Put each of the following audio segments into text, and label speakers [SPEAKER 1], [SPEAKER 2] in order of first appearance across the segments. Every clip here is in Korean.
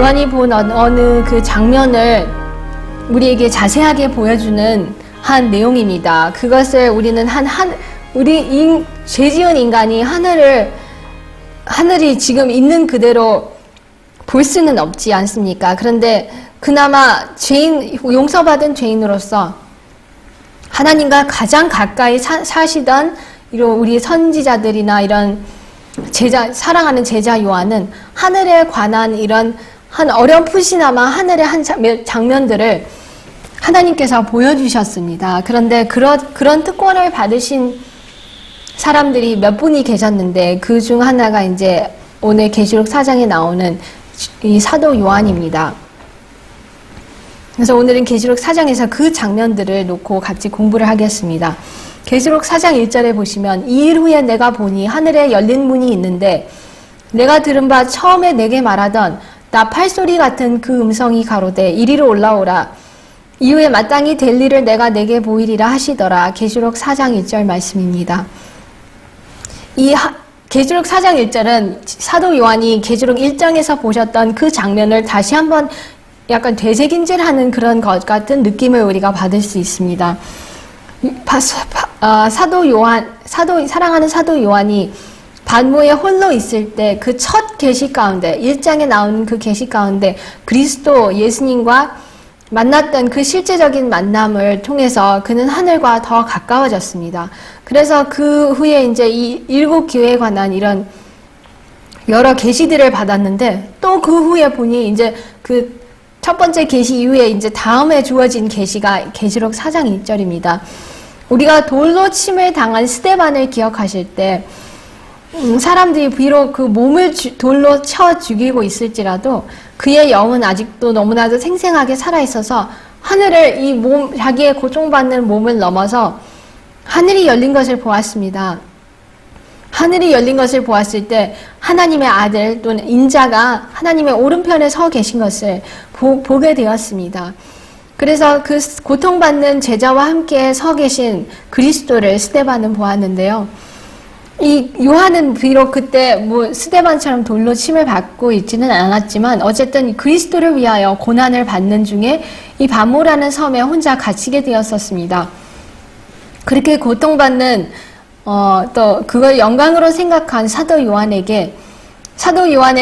[SPEAKER 1] 요한이 본 어느 그 장면을 우리에게 자세하게 보여주는 한 내용입니다. 그것을 우리는 죄 지은 인간이 하늘이 지금 있는 그대로 볼 수는 없지 않습니까? 그런데 그나마 용서받은 죄인으로서 하나님과 가장 가까이 사시던 이런 우리 선지자들이나 이런 사랑하는 제자 요한은 하늘에 관한 이런 한 어렴풋이나마 하늘의 한 장면들을 하나님께서 보여주셨습니다. 그런데 그런 특권을 받으신 사람들이 몇 분이 계셨는데 그 중 하나가 이제 오늘 계시록 4장에 나오는 이 사도 요한입니다. 그래서 오늘은 계시록 4장에서 그 장면들을 놓고 같이 공부를 하겠습니다. 계시록 4장 1절에 보시면 이 일 후에 내가 보니 하늘에 열린 문이 있는데 내가 들은 바 처음에 내게 말하던 나팔소리 같은 그 음성이 가로되 이리로 올라오라. 이후에 마땅히 될 일을 내가 내게 보이리라 하시더라. 계시록 4장 1절 말씀입니다. 계시록 4장 1절은 사도 요한이 계시록 1장에서 보셨던 그 장면을 다시 한번 약간 되새김질하는 그런 것 같은 느낌을 우리가 받을 수 있습니다. 사랑하는 사도 요한이 반모에 홀로 있을 때 그 첫 계시 가운데 1장에 나오는 그 계시 가운데 그리스도 예수님과 만났던 그 실제적인 만남을 통해서 그는 하늘과 더 가까워졌습니다. 그래서 그 후에 이제 이 7 교회에 관한 이런 여러 계시들을 받았는데 또 그 후에 보니 이제 그 첫 번째 계시 이후에 이제 다음에 주어진 계시가 계시록 4장 1절입니다. 우리가 돌로 침을 당한 스데반을 기억하실 때 사람들이 비록 그 몸을 돌로 쳐 죽이고 있을지라도 그의 영은 아직도 너무나도 생생하게 살아있어서 하늘을 자기의 고통받는 몸을 넘어서 하늘이 열린 것을 보았습니다. 하늘이 열린 것을 보았을 때 하나님의 아들 또는 인자가 하나님의 오른편에 서 계신 것을 보게 되었습니다. 그래서 그 고통받는 제자와 함께 서 계신 그리스도를 스데반은 보았는데요. 이 요한은 비록 그때 스데반처럼 돌로 침을 받고 있지는 않았지만 어쨌든 그리스도를 위하여 고난을 받는 중에 이 바모라는 섬에 혼자 갇히게 되었었습니다. 그렇게 고통받는 또 그걸 영광으로 생각한 사도 요한의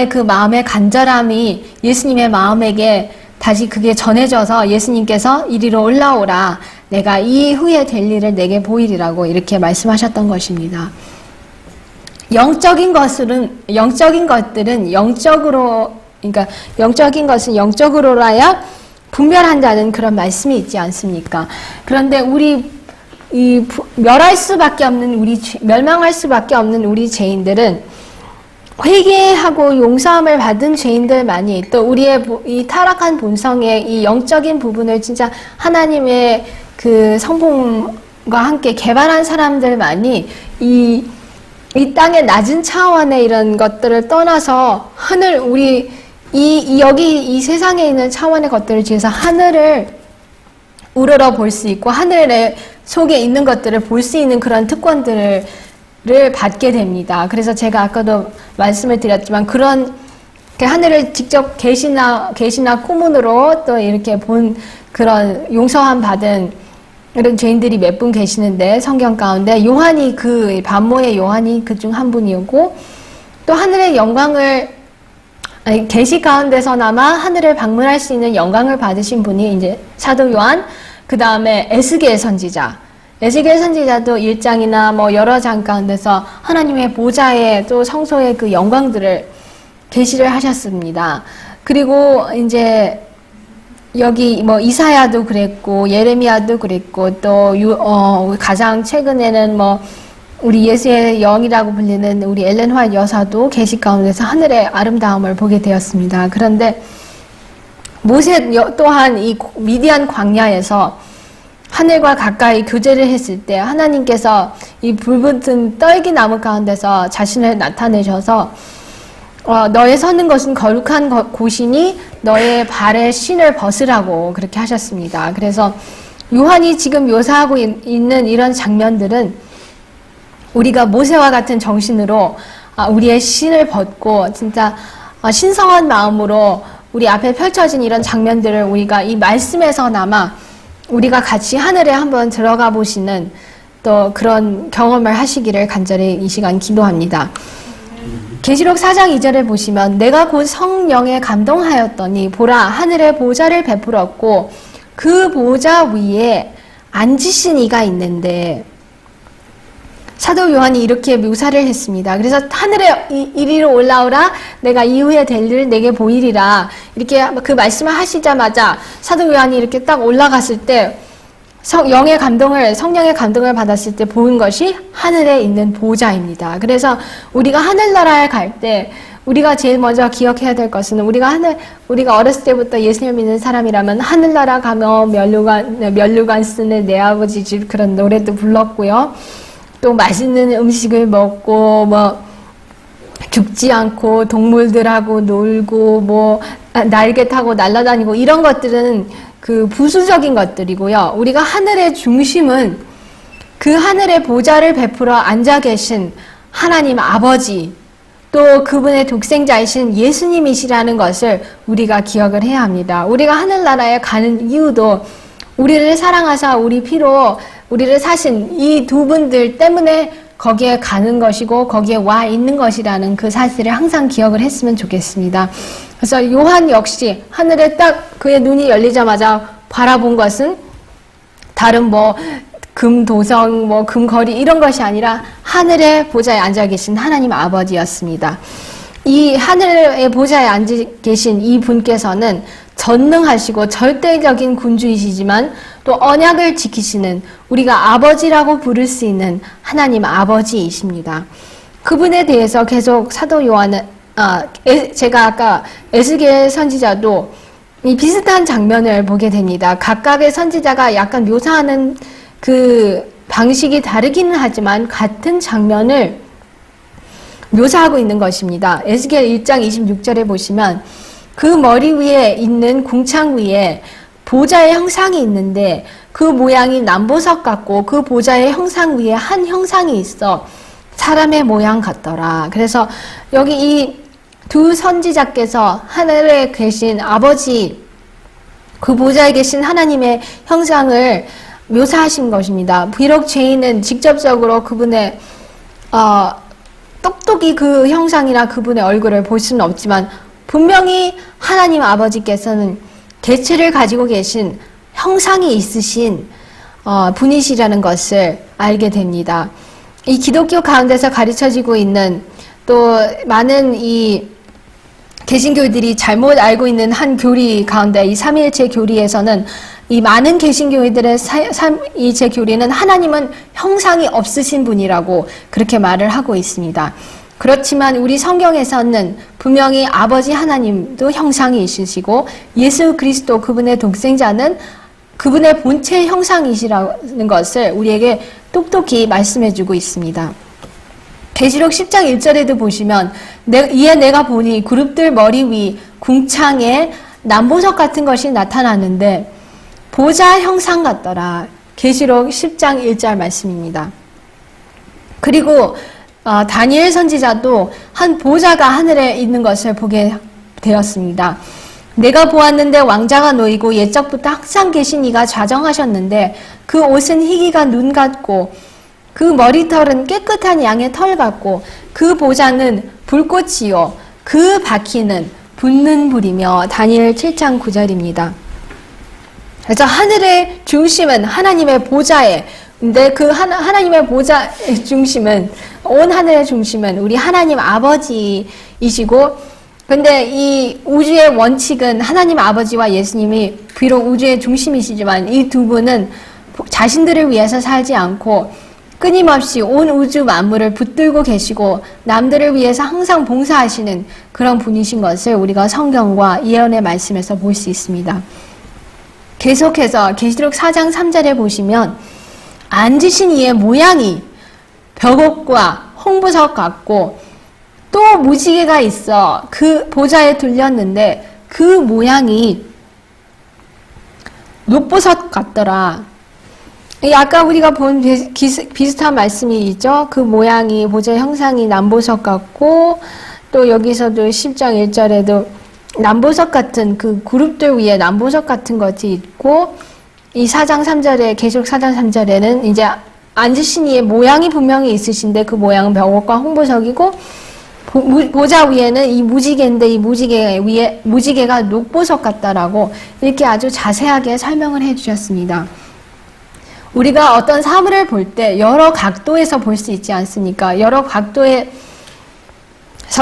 [SPEAKER 1] 그 마음의 간절함이 예수님의 마음에게 다시 그게 전해져서 예수님께서 이리로 올라오라. 내가 이 후에 될 일을 내게 보이리라고 이렇게 말씀하셨던 것입니다. 영적인 것들은 영적으로, 그러니까 영적인 것은 영적으로라야 분별한다는 그런 말씀이 있지 않습니까? 그런데 멸망할 수밖에 없는 우리 죄인들은 회개하고 용서함을 받은 죄인들만이 또 우리의 이 타락한 본성의 이 영적인 부분을 진짜 하나님의 그 성품과 함께 개발한 사람들만이 이 땅의 낮은 차원의 이런 것들을 떠나서 여기 이 세상에 있는 차원의 것들을 지어서 하늘을 우러러 볼 수 있고 하늘 속에 있는 것들을 볼 수 있는 그런 특권들을 받게 됩니다. 그래서 제가 아까도 말씀을 드렸지만 그런 하늘을 직접 계시나 꿈으로 또 이렇게 본 그런 용서함 받은 이런 죄인들이 몇 분 계시는데 성경 가운데 반모의 요한이 그 중 한 분이었고 또 하늘의 영광을 계시 가운데서나마 하늘을 방문할 수 있는 영광을 받으신 분이 이제 사도 요한, 그 다음에 에스겔 선지자도 1장이나 여러 장 가운데서 하나님의 보좌의 또 성소의 그 영광들을 계시를 하셨습니다. 그리고 이제 여기 이사야도 그랬고 예레미야도 그랬고 또 가장 최근에는 우리 예수의 영이라고 불리는 우리 엘렌 화이트 여사도 계시 가운데서 하늘의 아름다움을 보게 되었습니다. 그런데 모세 또한 이 미디안 광야에서 하늘과 가까이 교제를 했을 때 하나님께서 이 불붙은 떨기나무 가운데서 자신을 나타내셔서 너의 서는 것은 거룩한 곳이니 너의 발에 신을 벗으라고 그렇게 하셨습니다. 그래서 요한이 지금 묘사하고 있는 이런 장면들은 우리가 모세와 같은 정신으로 우리의 신을 벗고 진짜 신성한 마음으로 우리 앞에 펼쳐진 이런 장면들을 우리가 이 말씀에서나마 우리가 같이 하늘에 한번 들어가 보시는 또 그런 경험을 하시기를 간절히 이 시간 기도합니다. 계시록 4장 2절에 보시면 내가 곧 성령에 감동하였더니 보라 하늘에 보좌를 베풀었고 그 보좌 위에 앉으신 이가 있는데, 사도 요한이 이렇게 묘사를 했습니다. 그래서 하늘에 이리로 올라오라 내가 이후에 될 일 내게 보이리라, 이렇게 그 말씀을 하시자마자 사도 요한이 이렇게 딱 올라갔을 때 성령의 감동을 받았을 때 보인 것이 하늘에 있는 보좌입니다. 그래서 우리가 하늘나라에 갈 때 우리가 제일 먼저 기억해야 될 것은 우리가 어렸을 때부터 예수님을 믿는 사람이라면 하늘나라 가면 면류관 쓰는 내 아버지 집, 그런 노래도 불렀고요. 또 맛있는 음식을 먹고 죽지 않고 동물들하고 놀고 날개 타고 날아다니고, 이런 것들은 그 부수적인 것들이고요. 우리가 하늘의 중심은 그 하늘의 보좌를 베풀어 앉아 계신 하나님 아버지, 또 그분의 독생자이신 예수님이시라는 것을 우리가 기억을 해야 합니다. 우리가 하늘나라에 가는 이유도 우리를 사랑하사 우리 피로 우리를 사신 이 두 분들 때문에 거기에 가는 것이고 거기에 와 있는 것이라는 그 사실을 항상 기억을 했으면 좋겠습니다. 그래서 요한 역시 하늘에 딱 그의 눈이 열리자마자 바라본 것은 다른 금도성, 금거리 이런 것이 아니라 하늘의 보좌에 앉아 계신 하나님 아버지였습니다. 이 하늘의 보좌에 앉아 계신 이 분께서는 전능하시고 절대적인 군주이시지만 또 언약을 지키시는, 우리가 아버지라고 부를 수 있는 하나님 아버지이십니다. 그분에 대해서 계속 사도 요한은 제가 아까 에스겔 선지자도 이 비슷한 장면을 보게 됩니다. 각각의 선지자가 약간 묘사하는 그 방식이 다르기는 하지만 같은 장면을 묘사하고 있는 것입니다. 에스겔 1장 26절에 보시면 그 머리 위에 있는 궁창 위에 보좌의 형상이 있는데 그 모양이 남보석 같고 그 보좌의 형상 위에 한 형상이 있어 사람의 모양 같더라. 그래서 여기 이 두 선지자께서 하늘에 계신 아버지, 그 보좌에 계신 하나님의 형상을 묘사하신 것입니다. 비록 죄인은 직접적으로 그분의 똑똑히 그 형상이나 그분의 얼굴을 볼 수는 없지만 분명히 하나님 아버지께서는 개체를 가지고 계신 형상이 있으신 분이시라는 것을 알게 됩니다. 이 기독교 가운데서 가르쳐지고 있는 또 많은 이 개신교들이 잘못 알고 있는 한 교리 가운데 이 삼위일체 교리에서는 이 많은 개신교회들의 삼위일체 교리는 하나님은 형상이 없으신 분이라고 그렇게 말을 하고 있습니다. 그렇지만 우리 성경에서는 분명히 아버지 하나님도 형상이 있으시고 예수 그리스도 그분의 독생자는 그분의 본체 형상이시라는 것을 우리에게 똑똑히 말씀해주고 있습니다. 계시록 10장 1절에도 보시면 이에 내가 보니 그룹들 머리 위 궁창에 남보석 같은 것이 나타나는데 보좌 형상 같더라. 계시록 10장 1절 말씀입니다. 그리고 다니엘 선지자도 한 보좌가 하늘에 있는 것을 보게 되었습니다. 내가 보았는데 왕자가 놓이고 옛적부터 항상 계신 이가 좌정하셨는데 그 옷은 희기가 눈 같고 그 머리털은 깨끗한 양의 털 같고 그 보좌는 불꽃이요 그 바퀴는 붙는 불이며 다니엘 7장 9절입니다. 그래서 하늘의 중심은 하나님의 보좌에, 근데 그 하나님의 보좌의 중심은, 온 하늘의 중심은 우리 하나님 아버지이시고, 근데 이 우주의 원칙은 하나님 아버지와 예수님이 비록 우주의 중심이시지만 이 두 분은 자신들을 위해서 살지 않고 끊임없이 온 우주 만물을 붙들고 계시고 남들을 위해서 항상 봉사하시는 그런 분이신 것을 우리가 성경과 예언의 말씀에서 볼 수 있습니다. 계속해서 계시록 4장 3절에 보시면 앉으신 이의 모양이 벽옥과 홍보석 같고 또 무지개가 있어 그 보좌에 둘렸는데 그 모양이 녹보석 같더라. 아까 우리가 본 비슷한 말씀이 있죠. 그 모양이 보좌의 형상이 남보석 같고 또 여기서도 10장 1절에도 남보석 같은 그 그룹들 위에 남보석 같은 것이 있고, 이 4장 3절에, 계시록 4장 3절에는 이제 앉으신 이의 모양이 분명히 있으신데 그 모양은 벽옥과 홍보석이고, 보좌 위에는 이 무지개인데 이 무지개가 녹보석 같다라고 이렇게 아주 자세하게 설명을 해 주셨습니다. 우리가 어떤 사물을 볼 때 여러 각도에서 볼 수 있지 않습니까? 여러 각도에서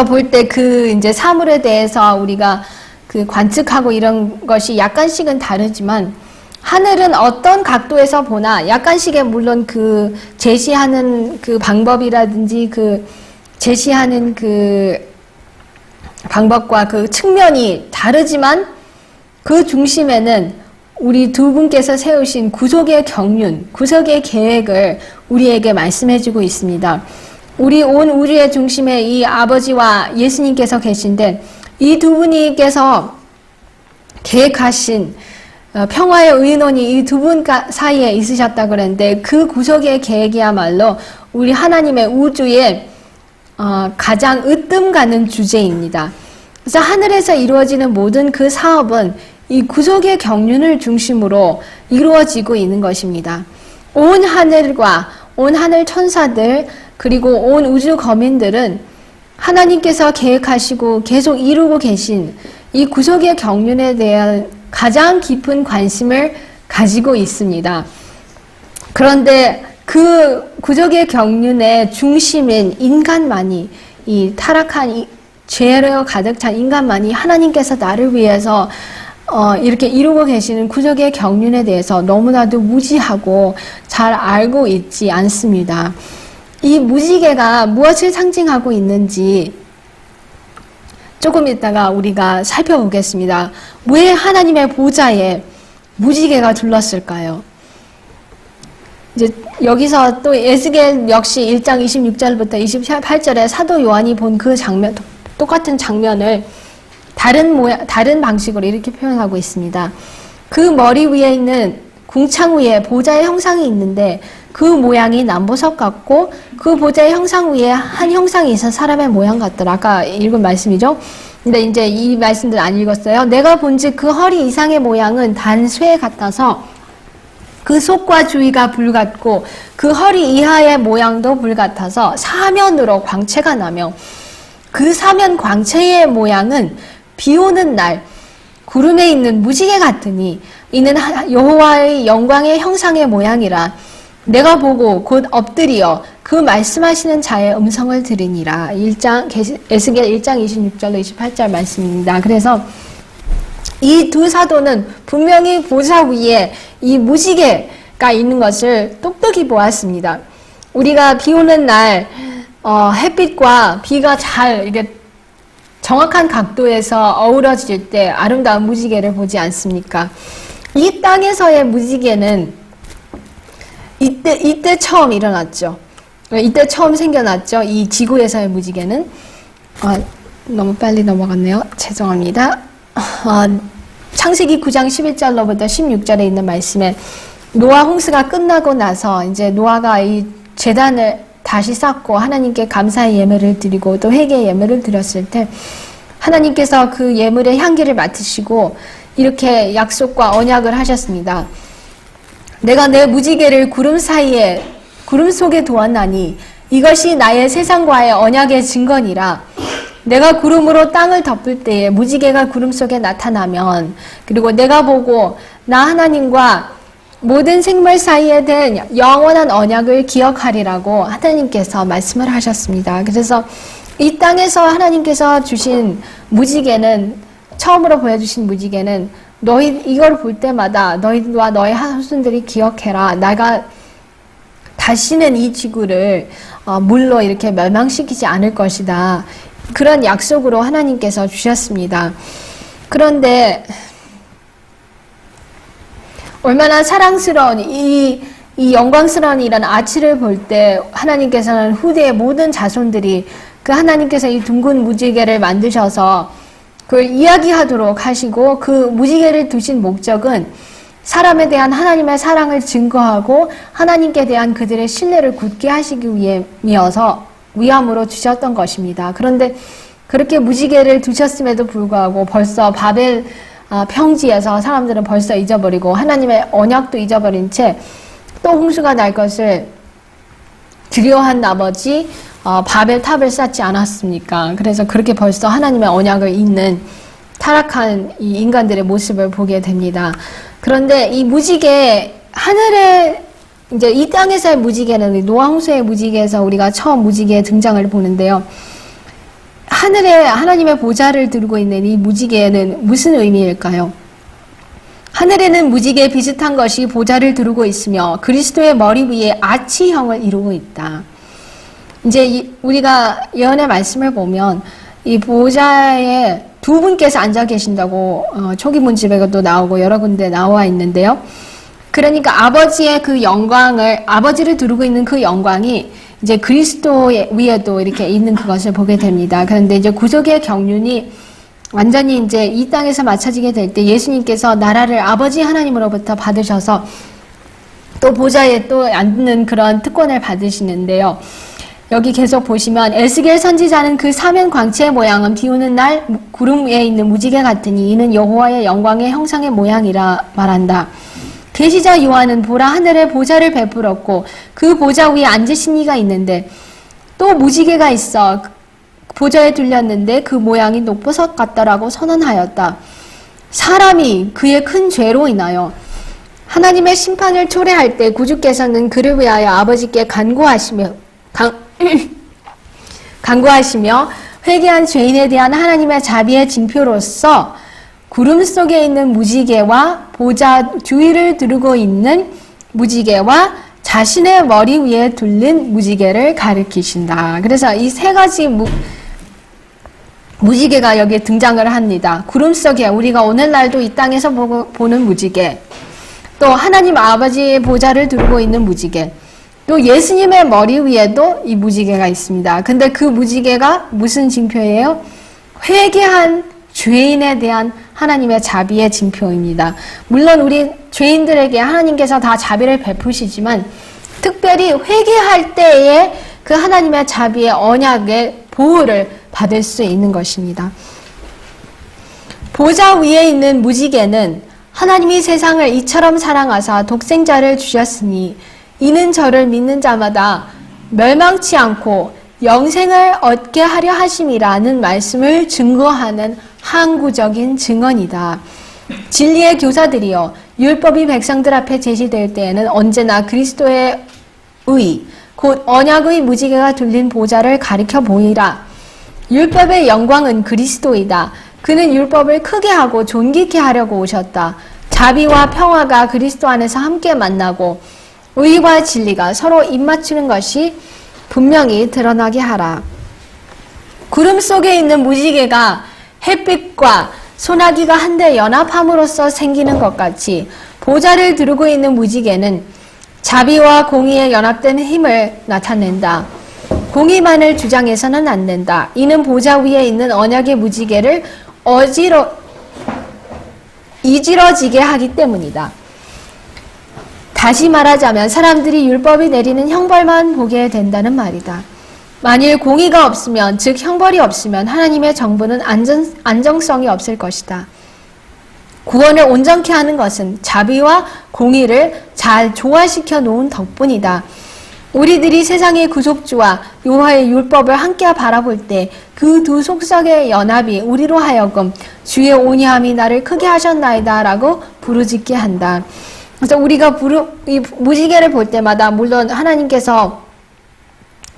[SPEAKER 1] 볼 때 그 이제 사물에 대해서 우리가 그 관측하고 이런 것이 약간씩은 다르지만, 하늘은 어떤 각도에서 보나 약간씩의 물론 그 제시하는 그 방법이라든지 그 제시하는 그 방법과 그 측면이 다르지만, 그 중심에는 우리 두 분께서 세우신 구속의 경륜, 구속의 계획을 우리에게 말씀해주고 있습니다. 우리 온 우주의 중심에 이 아버지와 예수님께서 계신데, 이 두 분이께서 계획하신 평화의 의논이 이 두 분 사이에 있으셨다 그랬는데, 그 구속의 계획이야말로 우리 하나님의 우주의 가장 으뜸 가는 주제입니다. 그래서 하늘에서 이루어지는 모든 그 사업은 이 구속의 경륜을 중심으로 이루어지고 있는 것입니다. 온 하늘과 온 하늘 천사들 그리고 온 우주 거민들은 하나님께서 계획하시고 계속 이루고 계신 이 구속의 경륜에 대한 가장 깊은 관심을 가지고 있습니다. 그런데 그 구속의 경륜의 중심인 인간만이, 이 타락한 죄로 가득 찬 인간만이 하나님께서 나를 위해서 이렇게 이루고 계시는 구속의 경륜에 대해서 너무나도 무지하고 잘 알고 있지 않습니다. 이 무지개가 무엇을 상징하고 있는지 조금 있다가 우리가 살펴보겠습니다. 왜 하나님의 보좌에 무지개가 둘렀을까요? 이제 여기서 또 에스겔 역시 1장 26절부터 28절에 사도 요한이 본 그 장면, 똑같은 장면을 다른 방식으로 이렇게 표현하고 있습니다. 그 머리 위에 있는 궁창 위에 보좌의 형상이 있는데 그 모양이 남보석 같고, 그 보좌의 형상 위에 한 형상이 있어 사람의 모양 같더라. 아까 읽은 말씀이죠. 근데 이제 이 말씀들 안 읽었어요. 내가 본즉 그 허리 이상의 모양은 단쇠 같아서 그 속과 주위가 불같고 그 허리 이하의 모양도 불같아서 사면으로 광채가 나며, 그 사면 광채의 모양은 비 오는 날 구름에 있는 무지개 같으니 이는 여호와의 영광의 형상의 모양이라. 내가 보고 곧 엎드리어 그 말씀하시는 자의 음성을 들으니라. 에스겔 1장 26절로 28절 말씀입니다. 그래서 이 두 사도는 분명히 보좌 위에 이 무지개가 있는 것을 똑똑히 보았습니다. 우리가 비 오는 날 햇빛과 비가 잘 이게 정확한 각도에서 어우러질 때 아름다운 무지개를 보지 않습니까? 이 땅에서의 무지개는 이때 처음 일어났죠. 이때 처음 생겨났죠. 이 지구에서의 무지개는. 너무 빨리 넘어갔네요. 죄송합니다. 창세기 9장 11절로부터 16절에 있는 말씀에 노아 홍수가 끝나고 나서 이제 노아가 이 제단을 다시 쌓고 하나님께 감사의 예물을 드리고 또 회개의 예물을 드렸을 때 하나님께서 그 예물의 향기를 맡으시고 이렇게 약속과 언약을 하셨습니다. 내가 내 무지개를 구름 속에 두었나니 이것이 나의 세상과의 언약의 증거니라. 내가 구름으로 땅을 덮을 때에 무지개가 구름 속에 나타나면, 그리고 내가 보고 나 하나님과 모든 생물 사이에 된 영원한 언약을 기억하리라고 하나님께서 말씀을 하셨습니다. 그래서 이 땅에서 하나님께서 주신 무지개는, 처음으로 보여주신 무지개는 이걸 볼 때마다 너희와 너희 후손들이 기억해라. 내가 다시는 이 지구를 물로 이렇게 멸망시키지 않을 것이다. 그런 약속으로 하나님께서 주셨습니다. 그런데 얼마나 사랑스러운 이 영광스러운 이런 아치를 볼 때 하나님께서는 후대의 모든 자손들이 그 하나님께서 이 둥근 무지개를 만드셔서 그걸 이야기하도록 하시고, 그 무지개를 두신 목적은 사람에 대한 하나님의 사랑을 증거하고 하나님께 대한 그들의 신뢰를 굳게 하시기 위함으로 주셨던 것입니다. 그런데 그렇게 무지개를 두셨음에도 불구하고 벌써 바벨 평지에서 사람들은 벌써 잊어버리고 하나님의 언약도 잊어버린 채 또 홍수가 날 것을 두려워한 나머지 바벨 탑을 쌓지 않았습니까? 그래서 그렇게 벌써 하나님의 언약을 잊는 타락한 이 인간들의 모습을 보게 됩니다. 그런데 이 무지개, 하늘에 이제 이 땅에서의 무지개는 노아 홍수의 무지개에서 우리가 처음 무지개의 등장을 보는데요. 하늘에 하나님의 보좌를 들고 있는 이 무지개는 무슨 의미일까요? 하늘에는 무지개 비슷한 것이 보좌를 두르고 있으며 그리스도의 머리 위에 아치형을 이루고 있다. 이제 우리가 예언의 말씀을 보면 이 보좌에 두 분께서 앉아 계신다고 초기 문집에도 나오고 여러 군데 나와 있는데요. 그러니까 아버지의 그 영광을, 아버지를 두르고 있는 그 영광이 이제 그리스도 위에도 이렇게 있는 그것을 보게 됩니다. 그런데 이제 구속의 경륜이 완전히 이제 이 땅에서 마쳐지게 될 때 예수님께서 나라를 아버지 하나님으로부터 받으셔서 또 보좌에 또 앉는 그런 특권을 받으시는데요. 여기 계속 보시면 에스겔 선지자는 그 사면 광채의 모양은 비 오는 날 구름 위에 있는 무지개 같으니 이는 여호와의 영광의 형상의 모양이라 말한다. 계시자 요한은 보라 하늘에 보좌를 베풀었고 그 보좌 위에 앉으신 이가 있는데 또 무지개가 있어 보좌에 둘렸는데 그 모양이 녹보석 같더라고 선언하였다. 사람이 그의 큰 죄로 인하여 하나님의 심판을 초래할 때 구주께서는 그를 위하여 아버지께 간구하시며 회개한 죄인에 대한 하나님의 자비의 징표로서 구름 속에 있는 무지개와 보좌 주위를 두르고 있는 무지개와 자신의 머리 위에 둘린 무지개를 가리키신다. 그래서 이 세 가지 무지개가 여기에 등장을 합니다. 구름 속에 우리가 오늘날도 이 땅에서 보는 무지개, 또 하나님 아버지의 보좌를 두르고 있는 무지개, 또 예수님의 머리 위에도 이 무지개가 있습니다. 근데 그 무지개가 무슨 징표예요? 회개한 죄인에 대한 하나님의 자비의 징표입니다. 물론 우리 죄인들에게 하나님께서 다 자비를 베푸시지만 특별히 회개할 때에 그 하나님의 자비의 언약의 보호를 받을 수 있는 것입니다. 보좌 위에 있는 무지개는 하나님이 세상을 이처럼 사랑하사 독생자를 주셨으니 이는 저를 믿는 자마다 멸망치 않고 영생을 얻게 하려 하심이라는 말씀을 증거하는 항구적인 증언이다. 진리의 교사들이여 율법이 백성들 앞에 제시될 때에는 언제나 그리스도의 의, 곧 언약의 무지개가 둘린 보좌를 가리켜 보이라. 율법의 영광은 그리스도이다. 그는 율법을 크게 하고 존귀케 하려고 오셨다. 자비와 평화가 그리스도 안에서 함께 만나고 의와 진리가 서로 입맞추는 것이 분명히 드러나게 하라. 구름 속에 있는 무지개가 햇빛과 소나기가 한데 연합함으로써 생기는 것 같이 보좌를 두르고 있는 무지개는 자비와 공의에 연합된 힘을 나타낸다. 공의만을 주장해서는 안 된다. 이는 보좌 위에 있는 언약의 무지개를 이지러지게 하기 때문이다. 다시 말하자면 사람들이 율법이 내리는 형벌만 보게 된다는 말이다. 만일 공의가 없으면, 즉 형벌이 없으면 하나님의 정부는 안정성이 없을 것이다. 구원을 온전케 하는 것은 자비와 공의를 잘 조화시켜 놓은 덕분이다. 우리들이 세상의 구속주와 여호와의 율법을 함께 바라볼 때 그 두 속삭의 연합이 우리로 하여금 주의 온유함이 나를 크게 하셨나이다 라고 부르짖게 한다. 그래서 우리가 이 무지개를 볼 때마다 물론 하나님께서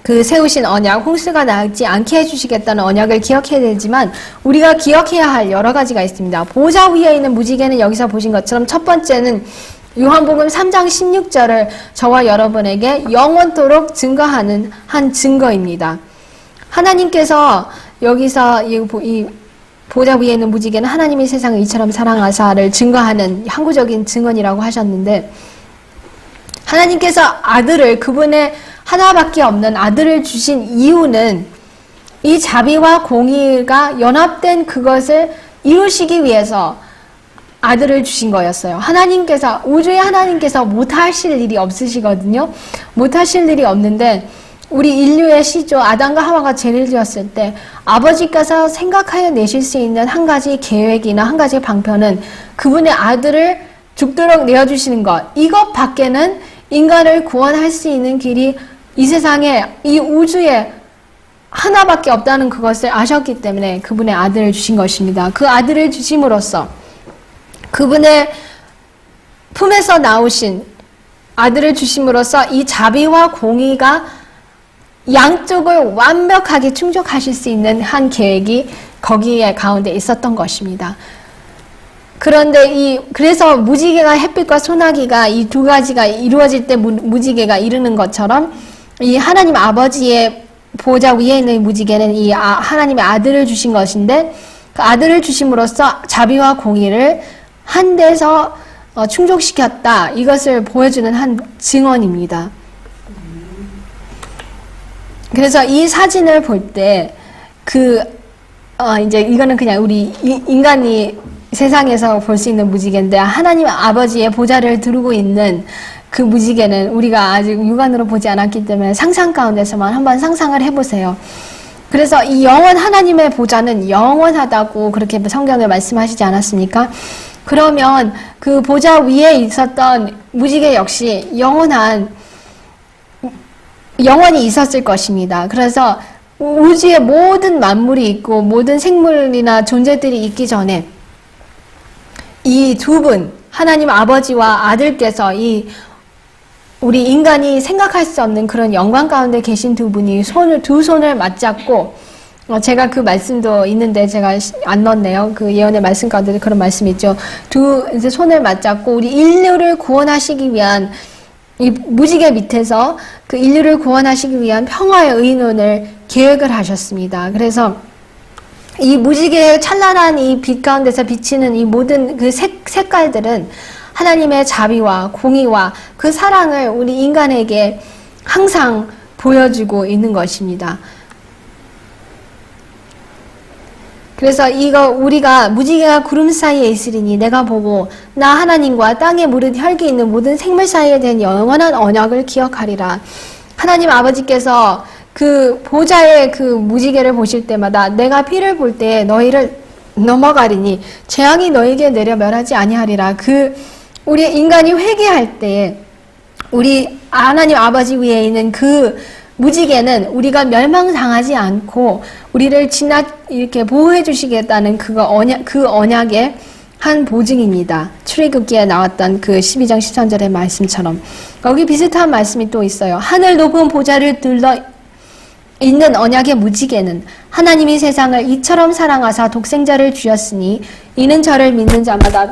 [SPEAKER 1] 그 세우신 언약, 홍수가 나지 않게 해주시겠다는 언약을 기억해야 되지만 우리가 기억해야 할 여러 가지가 있습니다. 보좌 위에 있는 무지개는 여기서 보신 것처럼 첫 번째는 요한복음 3장 16절을 저와 여러분에게 영원토록 증거하는 한 증거입니다. 하나님께서 여기서 이 보좌 위에 있는 무지개는 하나님이 세상을 이처럼 사랑하사를 증거하는 항구적인 증언이라고 하셨는데 하나님께서 아들을, 그분의 하나밖에 없는 아들을 주신 이유는 이 자비와 공의가 연합된 그것을 이루시기 위해서 아들을 주신 거였어요. 하나님께서, 우주의 하나님께서 못하실 일이 없으시거든요. 못하실 일이 없는데 우리 인류의 시조 아담과 하와가 죄를 지었을 때 아버지께서 생각하여 내실 수 있는 한 가지 계획이나 한 가지 방편은 그분의 아들을 죽도록 내어주시는 것, 이것 밖에는 인간을 구원할 수 있는 길이 이 세상에, 이 우주에 하나밖에 없다는 그것을 아셨기 때문에 그분의 아들을 주신 것입니다. 그 아들을 주심으로써 그분의 품에서 나오신 아들을 주심으로써 이 자비와 공의가 양쪽을 완벽하게 충족하실 수 있는 한 계획이 거기에 가운데 있었던 것입니다. 그런데 그래서 무지개가 햇빛과 소나기가 이 두 가지가 이루어질 때 무지개가 이르는 것처럼 이 하나님 아버지의 보좌 위에 있는 무지개는 이 하나님의 아들을 주신 것인데 그 아들을 주심으로써 자비와 공의를 한 데서 충족시켰다. 이것을 보여주는 한 증언입니다. 그래서 이 사진을 볼 때 이제 이거는 그냥 우리 인간이 세상에서 볼 수 있는 무지개인데 하나님 아버지의 보좌를 두르고 있는 그 무지개는 우리가 아직 육안으로 보지 않았기 때문에 상상 가운데서만 한번 상상을 해보세요. 그래서 이 하나님의 보좌는 영원하다고 그렇게 성경에 말씀하시지 않았습니까? 그러면 그 보좌 위에 있었던 무지개 역시 영원히 있었을 것입니다. 그래서 우주에 모든 만물이 있고 모든 생물이나 존재들이 있기 전에 이 두 분, 하나님 아버지와 아들께서 우리 인간이 생각할 수 없는 그런 영광 가운데 계신 두 분이 두 손을 맞잡고, 제가 그 말씀도 있는데 제가 안 넣었네요. 그 예언의 말씀 가운데 그런 말씀이 있죠. 이제 손을 맞잡고 우리 인류를 구원하시기 위한 이 무지개 밑에서 그 인류를 구원하시기 위한 평화의 의논을 계획을 하셨습니다. 그래서 이 무지개의 찬란한 이 빛 가운데서 비치는 이 모든 그 색깔들은 하나님의 자비와 공의와 그 사랑을 우리 인간에게 항상 보여주고 있는 것입니다. 그래서 우리가 무지개가 구름 사이에 있으리니 내가 보고 나 하나님과 땅에 무릇 혈기 있는 모든 생물 사이에 된 영원한 언약을 기억하리라. 하나님 아버지께서 그 보좌의 그 무지개를 보실 때마다 내가 피를 볼 때 너희를 넘어가리니 재앙이 너에게 내려 멸하지 아니하리라. 우리 인간이 회개할 때 우리 하나님 아버지 위에 있는 그 무지개는 우리가 멸망당하지 않고 우리를 이렇게 보호해 주시겠다는 그 언약의 한 보증입니다. 출애굽기에 나왔던 그 12장 13절의 말씀처럼 거기 비슷한 말씀이 또 있어요. 하늘 높은 보좌를 둘러 있는 언약의 무지개는 하나님이 세상을 이처럼 사랑하사 독생자를 주셨으니 이는 저를 믿는 자마다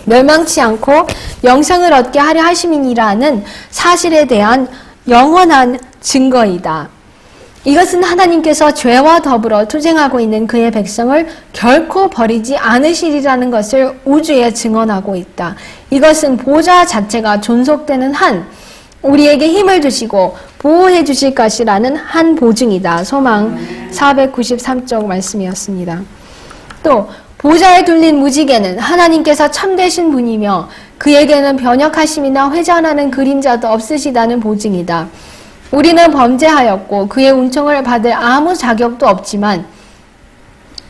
[SPEAKER 1] 멸망치 않고 영생을 얻게 하려 하심이니라는 사실에 대한 영원한 증거이다. 이것은 하나님께서 죄와 더불어 투쟁하고 있는 그의 백성을 결코 버리지 않으시리라는 것을 우주에 증언하고 있다. 이것은 보좌 자체가 존속되는 한 우리에게 힘을 주시고 보호해 주실 것이라는 한 보증이다. 소망 493쪽 말씀이었습니다. 또 보좌에 둘린 무지개는 하나님께서 참되신 분이며 그에게는 변역하심이나 회전하는 그림자도 없으시다는 보증이다. 우리는 범죄하였고 그의 은총을 받을 아무 자격도 없지만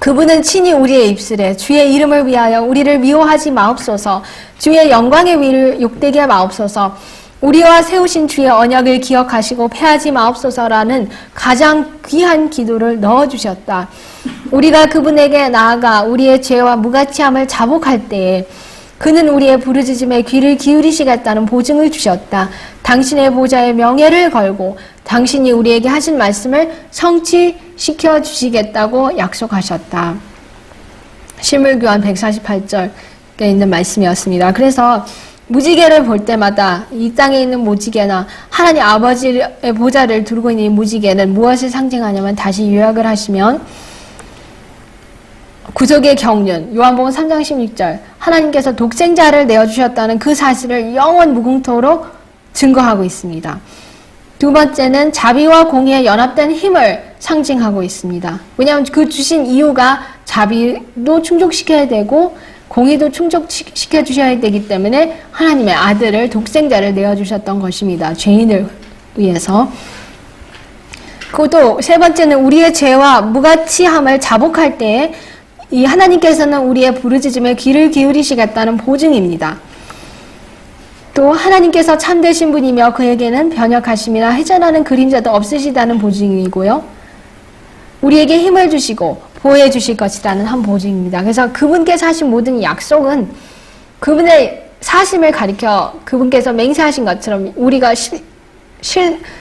[SPEAKER 1] 그분은 친히 우리의 입술에 주의 이름을 위하여 우리를 미워하지 마옵소서, 주의 영광의 위를 욕되게 마옵소서, 우리와 세우신 주의 언약을 기억하시고 패하지 마옵소서라는 가장 귀한 기도를 넣어주셨다. 우리가 그분에게 나아가 우리의 죄와 무가치함을 자복할 때에 그는 우리의 부르짖음에 귀를 기울이시겠다는 보증을 주셨다. 당신의 보좌에 명예를 걸고 당신이 우리에게 하신 말씀을 성취시켜 주시겠다고 약속하셨다. 실물교환 148절에 있는 말씀이었습니다. 그래서 무지개를 볼 때마다 이 땅에 있는 무지개나 하나님 아버지의 보좌를 두르고 있는 이 무지개는 무엇을 상징하냐면 다시 요약을 하시면 구속의 경륜, 요한복음 3장 16절 하나님께서 독생자를 내어주셨다는 그 사실을 영원 무궁토록 증거하고 있습니다. 두 번째는 자비와 공의에 연합된 힘을 상징하고 있습니다. 왜냐하면 그 주신 이유가 자비도 충족시켜야 되고 공의도 충족시켜 주셔야 되기 때문에 하나님의 아들을 독생자를 내어주셨던 것입니다. 죄인을 위해서. 그것도 세 번째는 우리의 죄와 무가치함을 자복할 때에 이 하나님께서는 우리의 부르짖음에 귀를 기울이시겠다는 보증입니다. 또 하나님께서 참되신 분이며 그에게는 변역하심이나 회전하는 그림자도 없으시다는 보증이고요. 우리에게 힘을 주시고 보호해 주실 것이라는 한 보증입니다. 그래서 그분께서 하신 모든 약속은 그분의 사심을 가리켜 그분께서 맹세하신 것처럼 우리가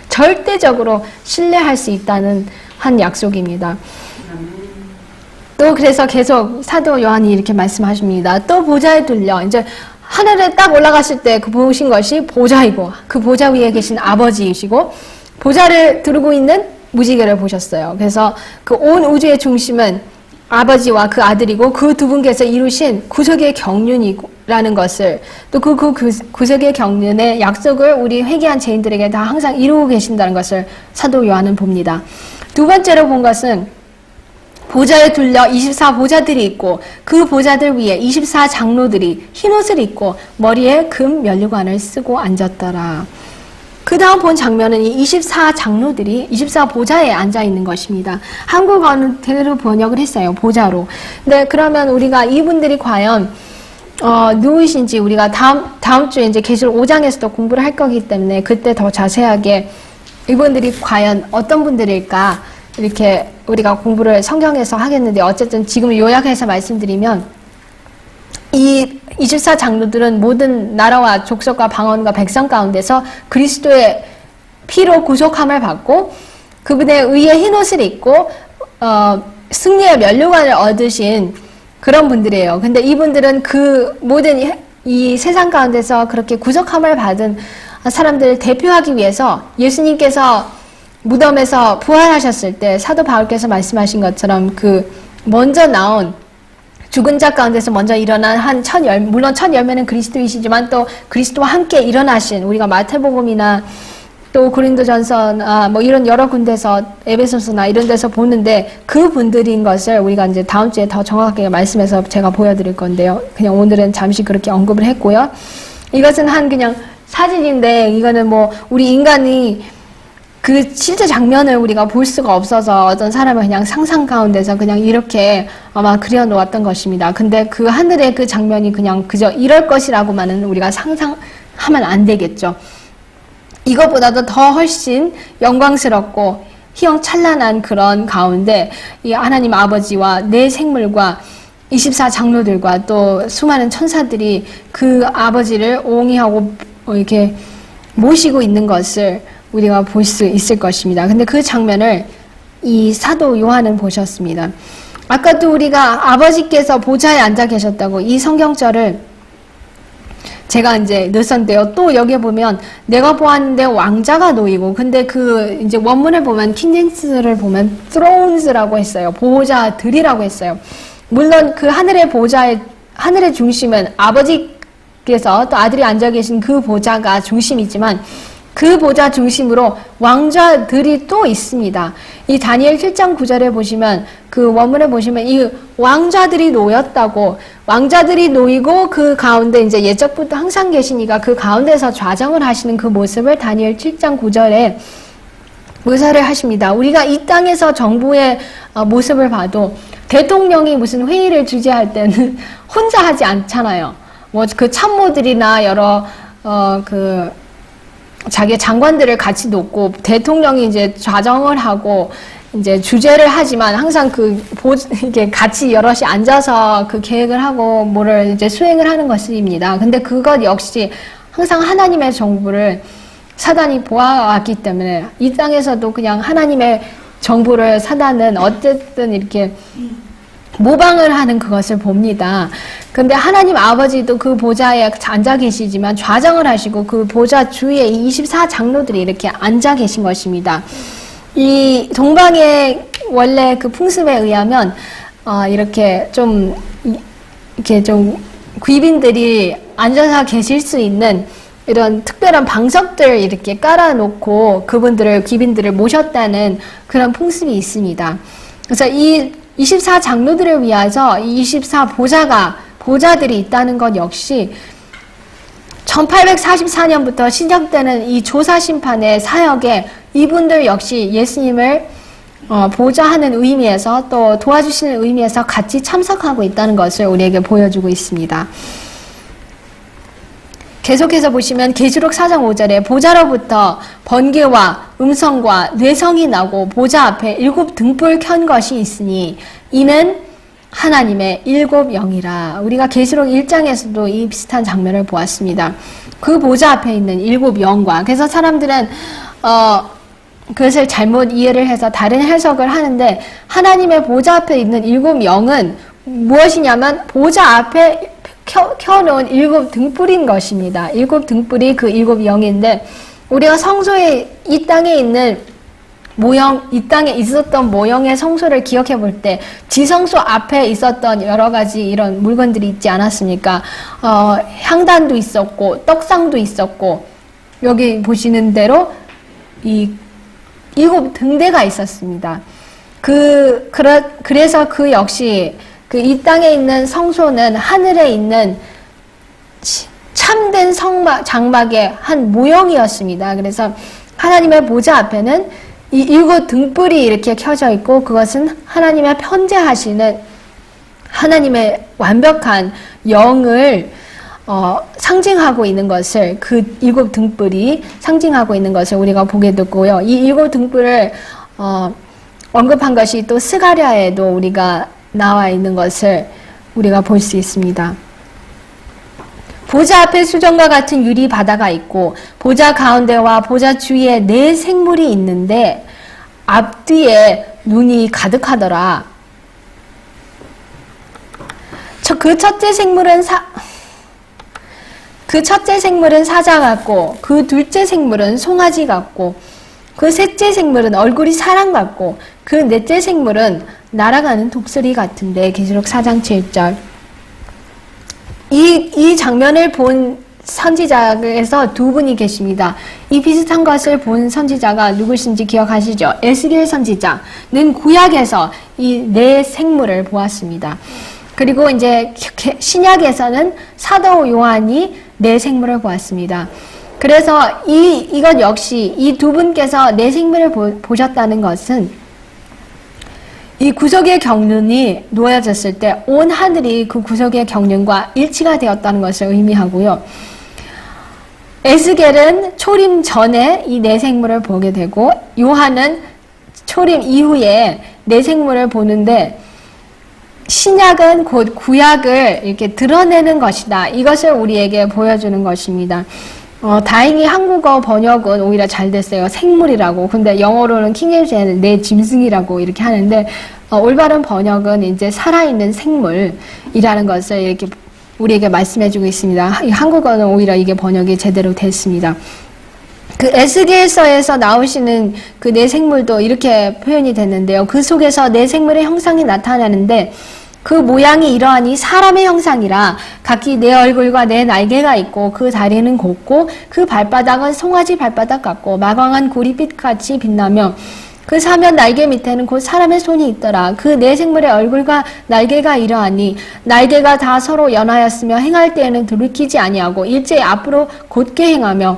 [SPEAKER 1] 절대적으로 신뢰할 수 있다는 한 약속입니다. 또 그래서 계속 사도 요한이 이렇게 말씀하십니다. 또 보좌에 들려 이제 하늘에 딱 올라갔을 때 그 보신 것이 보좌이고 그 보좌 위에 계신 아버지이시고 보좌를 두르고 있는 무지개를 보셨어요. 그래서 그 온 우주의 중심은 아버지와 그 아들이고 그 두 분께서 이루신 구속의 경륜이라는 것을 또 그 구속의 경륜의 약속을 우리 회개한 죄인들에게 다 항상 이루고 계신다는 것을 사도 요한은 봅니다. 두 번째로 본 것은 보좌에 둘려 24보좌들이 있고 그 보좌들 위에 24장로들이 흰옷을 입고 머리에 금 면류관을 쓰고 앉았더라. 그 다음 본 장면은 이 24장로들이 24보좌에 앉아 있는 것입니다. 한국어는 그대로 번역을 했어요. 보좌로. 네, 그러면 우리가 이분들이 과연 누구이신지 우리가 다음 주에 이제 계시록 5장에서도 공부를 할 거기 때문에 그때 더 자세하게 이분들이 과연 어떤 분들일까 이렇게 우리가 공부를 성경에서 하겠는데 어쨌든 지금 요약해서 말씀드리면 이 24장로들은 모든 나라와 족속과 방언과 백성 가운데서 그리스도의 피로 구속함을 받고 그분의 의의 흰옷을 입고 승리의 면류관을 얻으신 그런 분들이에요. 근데 이분들은 그 모든 이 세상 가운데서 그렇게 구속함을 받은 사람들을 대표하기 위해서 예수님께서 무덤에서 부활하셨을 때 사도 바울께서 말씀하신 것처럼 그 먼저 나온 죽은 자 가운데서 먼저 일어난 물론 첫 열매는 그리스도이시지만 또 그리스도와 함께 일어나신 우리가 마태복음이나 또 고린도전서 뭐 이런 여러 군데서 에베소서나 이런 데서 보는데 그 분들인 것을 우리가 이제 다음 주에 더 정확하게 말씀해서 제가 보여드릴 건데요. 그냥 오늘은 잠시 그렇게 언급을 했고요. 이것은 한 그냥 사진인데 이거는 뭐 우리 인간이 그 실제 장면을 우리가 볼 수가 없어서 어떤 사람을 그냥 상상 가운데서 그냥 이렇게 아마 그려놓았던 것입니다. 근데 그 하늘의 그 장면이 그냥 그저 이럴 것이라고만은 우리가 상상하면 안 되겠죠. 이것보다도 더 훨씬 영광스럽고 희영찬란한 그런 가운데 이 하나님 아버지와 내 생물과 24장로들과 또 수많은 천사들이 그 아버지를 옹이하고 이렇게 모시고 있는 것을 우리가 볼 수 있을 것입니다. 근데 그 장면을 이 사도 요한은 보셨습니다. 아까도 우리가 아버지께서 보좌에 앉아 계셨다고 이 성경절을 제가 이제 넣었는데요. 또 여기에 보면 내가 보았는데 왕자가 놓이고 근데 그 이제 원문을 보면 킹젠스를 보면 thrones라고 했어요. 보좌들이라고 했어요. 물론 그 하늘의 중심은 아버지께서 또 아들이 앉아 계신 그 보좌가 중심이지만 그 보좌 중심으로 왕자들이 또 있습니다. 이 다니엘 7장 9절에 보시면 그 원문에 보시면 이 왕자들이 놓였다고 왕자들이 놓이고 그 가운데 이제 예적부터 항상 계시니까 그 가운데서 좌정을 하시는 그 모습을 다니엘 7장 9절에 묘사를 하십니다. 우리가 이 땅에서 정부의 모습을 봐도 대통령이 무슨 회의를 주재할 때는 혼자 하지 않잖아요. 뭐 그 참모들이나 여러 자기 장관들을 같이 놓고 대통령이 이제 좌정을 하고 이제 주재를 하지만 항상 이게 같이 여럿이 앉아서 그 계획을 하고 뭐를 이제 수행을 하는 것입니다. 근데 그것 역시 항상 하나님의 정부를 사단이 보아왔기 때문에 이 땅에서도 그냥 하나님의 정부를 사단은 어쨌든 이렇게 모방을 하는 그것을 봅니다. 근데 하나님 아버지도 그 보좌에 앉아 계시지만 좌정을 하시고 그 보좌 주위에 24장로들이 이렇게 앉아 계신 것입니다. 이 동방의 원래 그 풍습에 의하면 이렇게 좀 귀빈들이 앉아서 계실 수 있는 이런 특별한 방석들 이렇게 깔아놓고 귀빈들을 모셨다는 그런 풍습이 있습니다. 그래서 이 24장로들을 위해서 이 24보좌들이 있다는 것 역시 1844년부터 시작되는 이 조사심판의 사역에 이분들 역시 예수님을 보좌하는 의미에서 또 도와주시는 의미에서 같이 참석하고 있다는 것을 우리에게 보여주고 있습니다. 계속해서 보시면 계시록 4장 5절에 보좌로부터 번개와 음성과 뇌성이 나고 보좌 앞에 7 등불 켠 것이 있으니 이는 하나님의 7 영이라. 우리가 계시록 1장에서도 이 비슷한 장면을 보았습니다. 그 보좌 앞에 있는 7 영과, 그래서 사람들은 그것을 잘못 이해를 해서 다른 해석을 하는데, 하나님의 보좌 앞에 있는 7 영은 무엇이냐면 보좌 앞에 켜놓은 7 등불인 것입니다. 7 등불이 그 7 영인데, 우리가 성소에 이 땅에 있는 모형, 이 땅에 있었던 모형의 성소를 기억해 볼 때 지성소 앞에 있었던 여러 가지 이런 물건들이 있지 않았습니까? 향단도 있었고 떡상도 있었고, 여기 보시는 대로 이 7 등대가 있었습니다. 그래서 그 역시 이 땅에 있는 성소는 하늘에 있는 참된 장막의 한 모형이었습니다. 그래서 하나님의 보좌 앞에는 이 7 등불이 이렇게 켜져 있고, 그것은 하나님의 편재하시는 하나님의 완벽한 영을 상징하고 있는 것을, 그 7 등불이 상징하고 있는 것을 우리가 보게 됐고요. 이 7 등불을 언급한 것이 또 스가랴에도 우리가 나와 있는 것을 우리가 볼 수 있습니다. 보좌 앞에 수정과 같은 유리 바다가 있고 보좌 가운데와 보좌 주위에 4 생물이 있는데 앞뒤에 눈이 가득하더라. 그 첫째 생물은 사자 같고, 그 둘째 생물은 송아지 같고, 그 셋째 생물은 얼굴이 사람 같고, 그 넷째 생물은 날아가는 독수리 같은데. 계시록 4장 7절. 이 장면을 본 선지자에서 2분이 계십니다. 이 비슷한 것을 본 선지자가 누구신지 기억하시죠? 에스겔 선지자는 구약에서 이 4 생물을 보았습니다. 그리고 이제 신약에서는 사도 요한이 4 생물을 보았습니다. 그래서 이것 역시 이 2분께서 4 생물을 보셨다는 것은 이 구속의 경륜이 놓여졌을 때 온 하늘이 그 구속의 경륜과 일치가 되었다는 것을 의미하고요. 에스겔은 초림 전에 이 4 생물을 보게 되고, 요한은 초림 이후에 4 생물을 보는데, 신약은 곧 구약을 이렇게 드러내는 것이다. 이것을 우리에게 보여주는 것입니다. 다행히 한국어 번역은 오히려 잘 됐어요. 생물이라고. 근데 영어로는 킹제임스에는 내 짐승이라고 이렇게 하는데, 올바른 번역은 이제 살아있는 생물이라는 것을 이렇게 우리에게 말씀해주고 있습니다. 한국어는 오히려 이게 번역이 제대로 됐습니다. 그 에스겔서에서 나오시는 그 4 생물도 이렇게 표현이 됐는데요. 그 속에서 4 생물의 형상이 나타나는데, 그 모양이 이러하니 사람의 형상이라 각기 4 얼굴과 4 날개가 있고, 그 다리는 곱고 그 발바닥은 송아지 발바닥 같고 마광한 구릿빛같이 빛나며, 그 사면 날개 밑에는 곧 사람의 손이 있더라. 그 4 생물의 얼굴과 날개가 이러하니 날개가 다 서로 연하였으며 행할 때에는 돌이키지 아니하고 일제히 앞으로 곧게 행하며,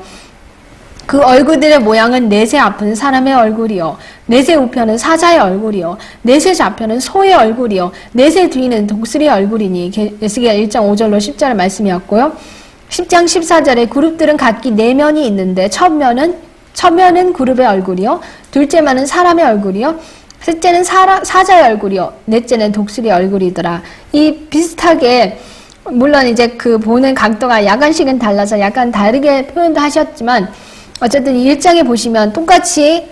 [SPEAKER 1] 그 얼굴들의 모양은 넷의 앞은 사람의 얼굴이요, 넷의 우편은 사자의 얼굴이요, 넷의 좌편은 소의 얼굴이요, 넷의 뒤는 독수리의 얼굴이니. 에스겔 1장 5절로 10절 말씀이었고요. 10장 14절에 그룹들은 각기 4면이 있는데 첫면은 그룹의 얼굴이요, 둘째만은 사람의 얼굴이요, 셋째는 사자의 얼굴이요, 넷째는 독수리의 얼굴이더라. 이 비슷하게, 물론 이제 그 보는 각도가 약간씩은 달라서 약간 다르게 표현도 하셨지만, 어쨌든 이 1장에 보시면 똑같이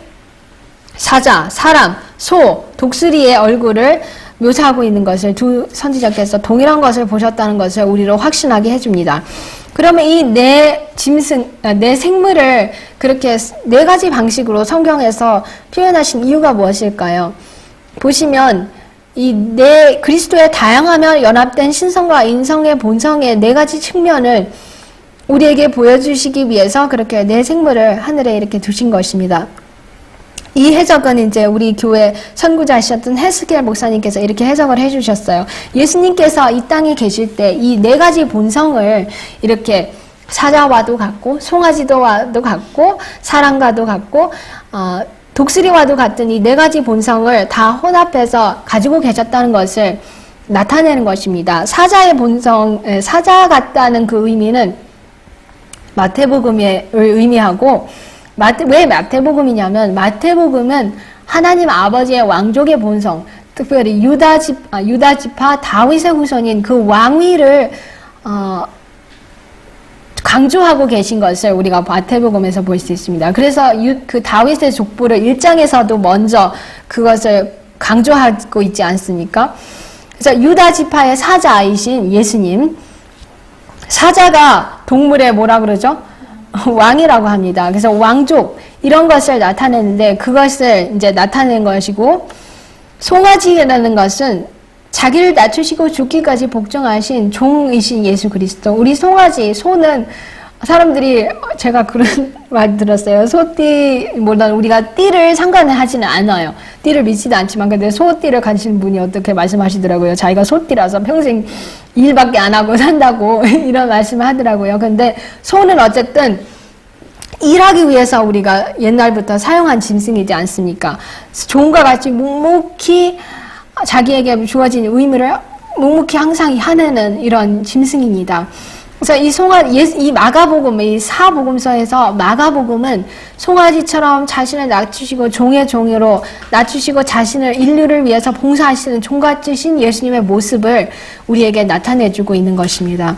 [SPEAKER 1] 사자, 사람, 소, 독수리의 얼굴을 묘사하고 있는 것을 2 선지자께서 동일한 것을 보셨다는 것을 우리로 확신하게 해줍니다. 그러면 이 4 생물을 그렇게 4가지 방식으로 성경에서 표현하신 이유가 무엇일까요? 보시면 이 그리스도의 다양하며 연합된 신성과 인성의 본성의 4가지 측면을 우리에게 보여주시기 위해서 그렇게 4 생물을 하늘에 이렇게 두신 것입니다. 이 해석은 이제 우리 교회 선구자이셨던 헤스겔 목사님께서 이렇게 해석을 해주셨어요. 예수님께서 이 땅에 계실 때 이 4가지 본성을 이렇게 사자와도 같고 송아지와도 같고 사람과도 같고 독수리와도 같은 이 네 가지 본성을 다 혼합해서 가지고 계셨다는 것을 나타내는 것입니다. 사자의 본성, 사자 같다는 그 의미는 마태복음을 의미하고 왜 마태복음이냐면 마태복음은 하나님 아버지의 왕족의 본성, 특별히 유다 지파 다윗의 후손인 그 왕위를 강조하고 계신 것을 우리가 마태복음에서 볼 수 있습니다. 그래서 그 다윗의 족보를 1장에서도 먼저 그것을 강조하고 있지 않습니까? 그래서 유다 지파의 사자이신 예수님, 사자가 동물의 뭐라 그러죠? 왕이라고 합니다. 그래서 왕족 이런 것을 나타내는데 그것을 이제 나타낸 것이고, 송아지라는 것은 자기를 낮추시고 죽기까지 복종하신 종이신 예수 그리스도. 우리 송아지, 소는 사람들이 제가 그런 말 들었어요. 소띠, 물론 우리가 띠를 상관하지는 않아요. 띠를 믿지도 않지만 근데 소띠를 가지신 분이 어떻게 말씀하시더라고요. 자기가 소띠라서 평생 일밖에 안 하고 산다고 이런 말씀을 하더라고요. 근데 소는 어쨌든 일하기 위해서 우리가 옛날부터 사용한 짐승이지 않습니까? 종과 같이 묵묵히 자기에게 주어진 의무를 묵묵히 항상 하는 이런 짐승입니다. 그래서 이 마가복음, 이 사복음서에서 마가복음은 송아지처럼 자신을 낮추시고 종의 종으로 낮추시고 자신을 인류를 위해서 봉사하시는 종같으신 예수님의 모습을 우리에게 나타내주고 있는 것입니다.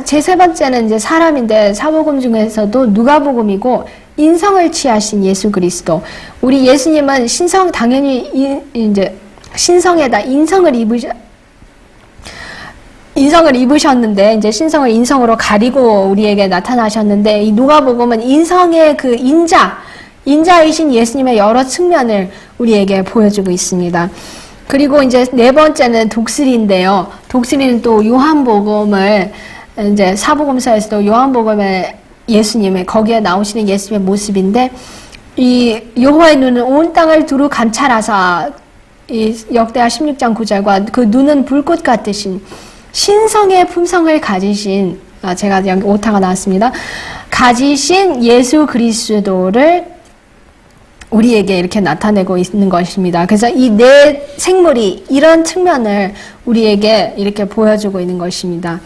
[SPEAKER 1] 제 세 번째는 이제 사람인데 사복음 중에서도 누가복음이고 인성을 취하신 예수 그리스도. 우리 예수님은 당연히 이제 신성에다 인성을 입으셨는데 이제 신성을 인성으로 가리고 우리에게 나타나셨는데 이 누가복음은 인성의 그 인자이신 예수님의 여러 측면을 우리에게 보여주고 있습니다. 그리고 이제 네 번째는 독수리인데요. 독수리는 또 요한복음을 이제 사복음서에서도 요한복음의 예수님의 거기에 나오시는 예수님의 모습인데 이 여호와의 눈은 온 땅을 두루 감찰하사 이 역대하 16장 9절과 그 눈은 불꽃 같으신 신성의 품성을 가지신 제가 여기 오타가 나왔습니다. 가지신 예수 그리스도를 우리에게 이렇게 나타내고 있는 것입니다. 그래서 이 네 생물이 이런 측면을 우리에게 이렇게 보여주고 있는 것입니다.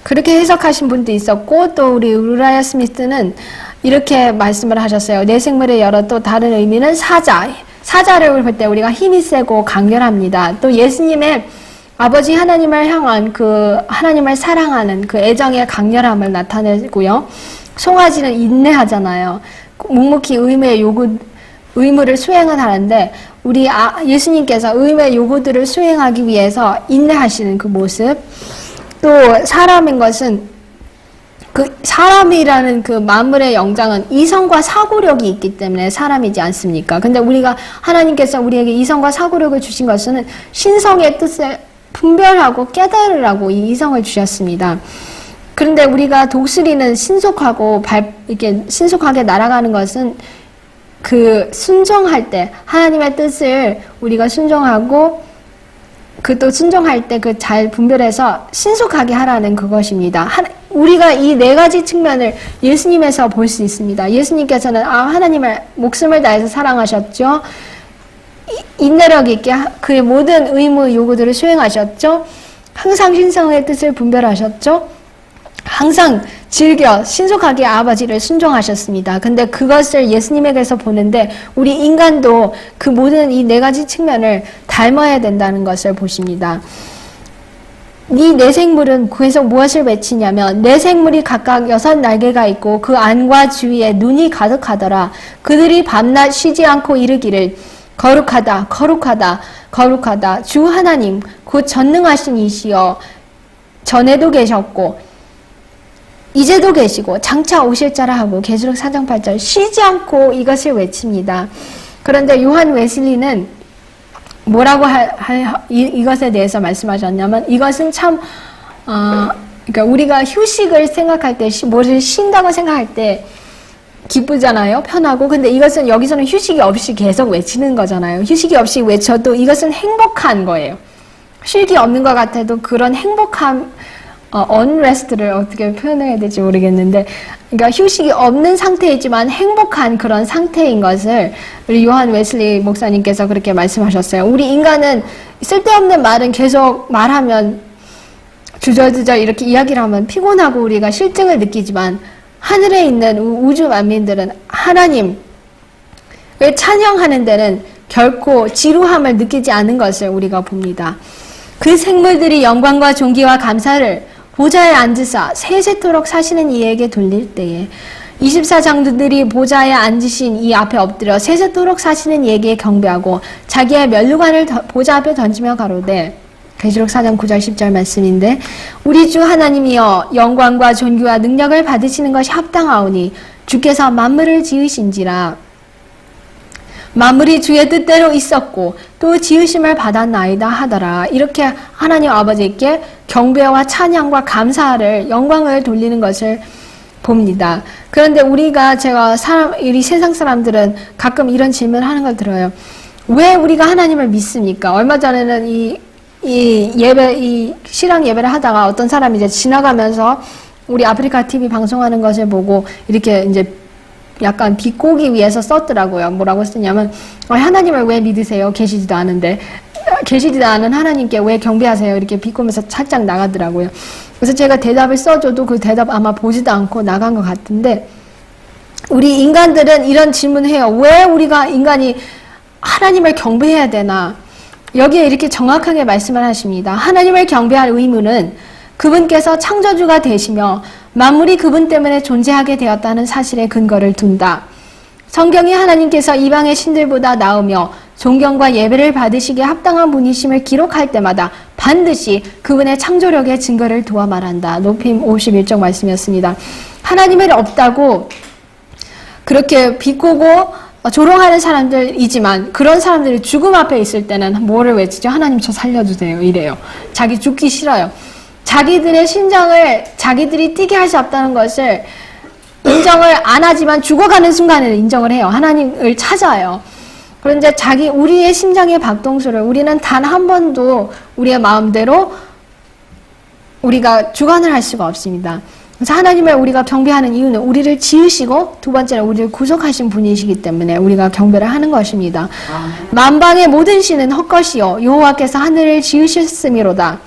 [SPEAKER 1] 그렇게 해석하신 분도 있었고 또 우리 우라이아 스미스는 이렇게 말씀을 하셨어요. 네 생물의 여러 또 다른 의미는 사자를 볼 때 우리가 힘이 세고 강렬합니다. 또 예수님의 아버지 하나님을 향한 하나님을 사랑하는 그 애정의 강렬함을 나타내고요. 송아지는 인내하잖아요. 묵묵히 의무를 수행을 하는데 우리 예수님께서 의무의 요구들을 수행하기 위해서 인내하시는 그 모습. 또 사람인 것은 사람이라는 그 만물의 영장은 이성과 사고력이 있기 때문에 사람이지 않습니까? 근데 하나님께서 우리에게 이성과 사고력을 주신 것은 신성의 뜻을 분별하고 깨달으라고 이 이성을 주셨습니다. 그런데 우리가 독수리는 이렇게 신속하게 날아가는 것은 순종할 때, 하나님의 뜻을 우리가 순종하고, 또 순종할 때 잘 분별해서 신속하게 하라는 그것입니다. 우리가 이 네 가지 측면을 예수님에서 볼 수 있습니다. 예수님께서는 하나님을 목숨을 다해서 사랑하셨죠. 인내력 있게 그의 모든 의무 요구들을 수행하셨죠. 항상 신성의 뜻을 분별하셨죠. 항상 신속하게 아버지를 순종하셨습니다. 근데 그것을 예수님에게서 보는데 우리 인간도 그 모든 이 네 가지 측면을 닮아야 된다는 것을 보십니다. 이 네 생물은 계속 무엇을 외치냐면 네 생물이 각각 6 날개가 있고 그 안과 주위에 눈이 가득하더라. 그들이 밤낮 쉬지 않고 이르기를 거룩하다 거룩하다 거룩하다 주 하나님 곧 전능하신 이시여 전에도 계셨고 이제도 계시고 장차 오실 자라 하고 계시록 4장 8절 쉬지 않고 이것을 외칩니다. 그런데 요한 웨슬리는 뭐라고 이것에 대해서 말씀하셨냐면 이것은 참 그러니까 우리가 휴식을 생각할 때 뭐를 쉰다고 생각할 때 기쁘잖아요. 편하고. 근데 이것은 여기서는 휴식이 없이 계속 외치는 거잖아요. 휴식이 없이 외쳐도 이것은 행복한 거예요. 쉴기 없는 것 같아도 그런 행복함 unrest를 어떻게 표현해야 될지 모르겠는데, 그러니까 휴식이 없는 상태이지만 행복한 그런 상태인 것을 우리 요한 웨슬리 목사님께서 그렇게 말씀하셨어요. 우리 인간은 쓸데없는 말은 계속 말하면 주저주저 이렇게 이야기를 하면 피곤하고 우리가 실증을 느끼지만, 하늘에 있는 우주 만민들은 하나님을 찬양하는 데는 결코 지루함을 느끼지 않는 것을 우리가 봅니다. 그 생물들이 영광과 존귀와 감사를 보좌에 앉으사 세세토록 사시는 이에게 돌릴 때에 24장들이 보좌에 앉으신 이 앞에 엎드려 세세토록 사시는 이에게 경배하고 자기의 면류관을 보좌 앞에 던지며 가로되, 계시록 4장 9절 10절 말씀인데, 우리 주 하나님이여 영광과 존귀와 능력을 받으시는 것이 합당하오니 주께서 만물을 지으신지라. 만물이 주의 뜻대로 있었고 또 지으심을 받았나이다 하더라. 이렇게 하나님 아버지께 경배와 찬양과 감사를, 영광을 돌리는 것을 봅니다. 그런데 우리 세상 사람들은 가끔 이런 질문을 하는 걸 들어요. 왜 우리가 하나님을 믿습니까? 얼마 전에는 이 신앙 예배를 하다가 어떤 사람이 이제 지나가면서 우리 아프리카 TV 방송하는 것을 보고 이렇게 이제 약간 비꼬기 위해서 썼더라고요. 뭐라고 쓰냐면, 하나님을 왜 믿으세요? 계시지도 않은데. 계시지도 않은 하나님께 왜 경배하세요? 이렇게 비꼬면서 살짝 나가더라고요. 그래서 제가 대답을 써줘도 그 대답 아마 보지도 않고 나간 것 같은데, 우리 인간들은 이런 질문을 해요. 왜 우리가 인간이 하나님을 경배해야 되나? 여기에 이렇게 정확하게 말씀을 하십니다. 하나님을 경배할 의무는 그분께서 창조주가 되시며 만물이 그분 때문에 존재하게 되었다는 사실에 근거를 둔다. 성경이 하나님께서 이방의 신들보다 나으며 존경과 예배를 받으시기에 합당한 분이심을 기록할 때마다 반드시 그분의 창조력의 증거를 두어 말한다. 높임 51쪽 말씀이었습니다. 하나님을 없다고 그렇게 비꼬고 조롱하는 사람들이지만, 그런 사람들이 죽음 앞에 있을 때는 뭐를 외치죠? 하나님 저 살려주세요 이래요. 자기 죽기 싫어요. 자기들의 심장을 자기들이 뛰게 할 수 없다는 것을 인정을 안 하지만 죽어가는 순간에는 인정을 해요. 하나님을 찾아요. 그런데 우리의 심장의 박동수를 우리는 단 한 번도 우리의 마음대로 우리가 주관을 할 수가 없습니다. 그래서 하나님을 우리가 경배하는 이유는 우리를 지으시고 두 번째는 우리를 구속하신 분이시기 때문에 우리가 경배를 하는 것입니다. 만방의 모든 신은 헛것이요 여호와께서 하늘을 지으셨음이로다.